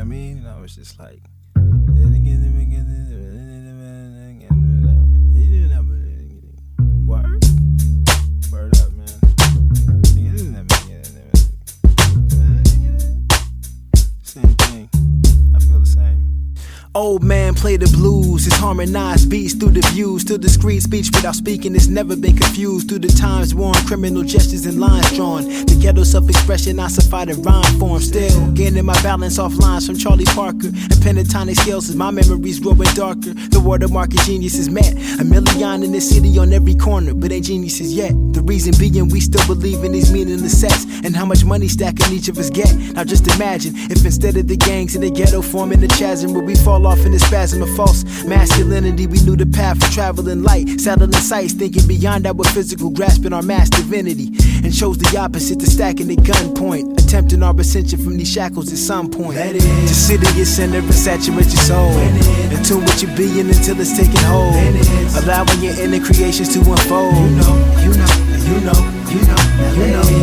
I mean? And I was just like, word? Word up, man. Same thing. I feel the same. Old man play the blues, his harmonized beats through the views. Still discreet speech without speaking, it's never been confused. Through the times worn, criminal gestures and lines drawn. The ghetto self-expression ossified in rhyme form. Still gaining my balance off lines from Charlie Parker and pentatonic scales as my memories growing darker. The watermark of genius is met. A million in the city on every corner, but ain't geniuses yet. The reason being we still believe in these meaningless sets and how much money stacking each of us get. Now just imagine if instead of the gangs in the ghetto forming the chasm where we fall off in the spasm of false masculinity, we knew the path for traveling light, saddling sights, thinking beyond our physical, grasping our mass divinity, and chose the opposite to stacking at gunpoint, attempting our ascension from these shackles at some point. To sit in your center and saturate your soul, in tune with your being until it's taking hold, allowing your inner creations to unfold. You know.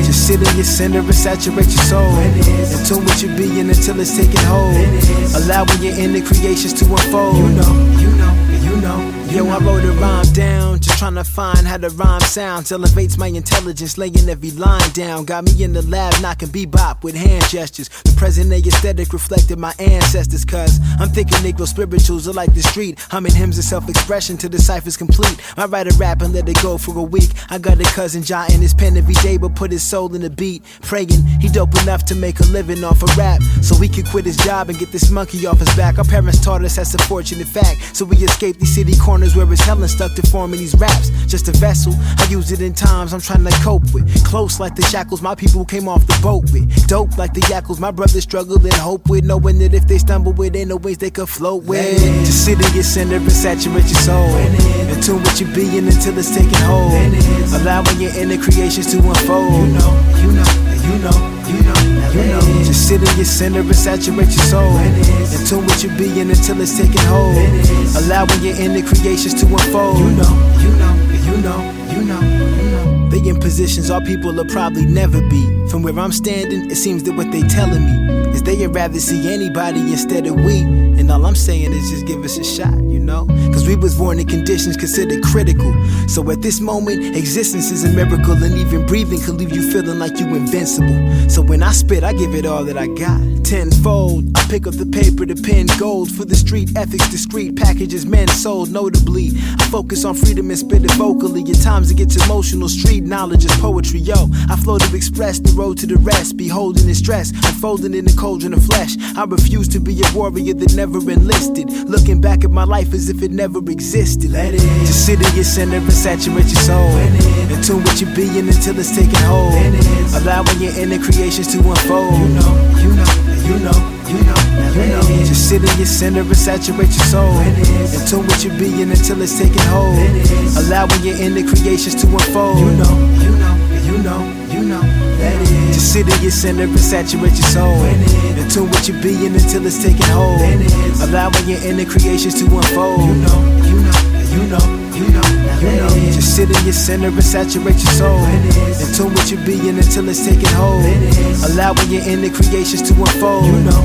Just sit in your center and saturate your soul, in tune with your being until it's taking hold, allowing your inner creations to unfold. You know. Yo, I wrote a rhyme down, just trying to find how the rhyme sounds. Elevates my intelligence, laying every line down. Got me in the lab, knocking bebop with hand gestures. The present day aesthetic reflected my ancestors, cause I'm thinking Negro spirituals are like the street, humming hymns of self-expression till the cipher's complete. I write a rap and let it go for a week. I got a cousin jotting his pen every day, but put his soul in the beat, praying he dope enough to make a living off of rap, so he could quit his job and get this monkey off his back. Our parents taught us that's a fortunate fact, so we escaped these city corners where it's hell and stuck to forming these raps. Just a vessel, I use it in times I'm trying to cope with. Close like the shackles my people came off the boat with. Dope like the yackles my brothers struggle and hope with. Knowing that if they stumble with, ain't no ways they could float with. Just sit in your center and saturate your soul, in tune with your being until it's taking hold, allowing your inner creations to unfold. You know. Just sit in your center and saturate your soul, in tune with your being until it's taking hold, allowing your inner creations to unfold. You know. They in positions our people will probably never be. From where I'm standing, it seems that what they telling me is they'd rather see anybody instead of we. And all I'm saying is just give us a shot, you know? Cause we was born in conditions considered critical. So at this moment, existence is a miracle, and even breathing could leave you feeling like you invincible. So when I spit, I give it all that I got, tenfold. I pick up the paper, the pen gold for the street ethics, discreet packages men sold notably. I focus on freedom and spit it vocally. At times it gets emotional, street knowledge is poetry, yo. I flow to express the road to the rest, beholding in stress, unfolding in the cauldron of flesh. I refuse to be a warrior that never enlisted, looking back at my life as if it never existed. Just sit in your center and saturate your soul, in tune with your being until it's taking hold, allowing your inner creations to unfold. You know. Just sit in your center and saturate your soul, in tune with your being until it's taking hold, allowing your inner creations to unfold. You know. Just sit in your center and saturate your soul, in tune with your being until it's taking hold, allowing your inner creations to unfold. You know. Just sit in your center and saturate your soul, in tune with your being until it's taking hold, allowing your inner creations to unfold. You know.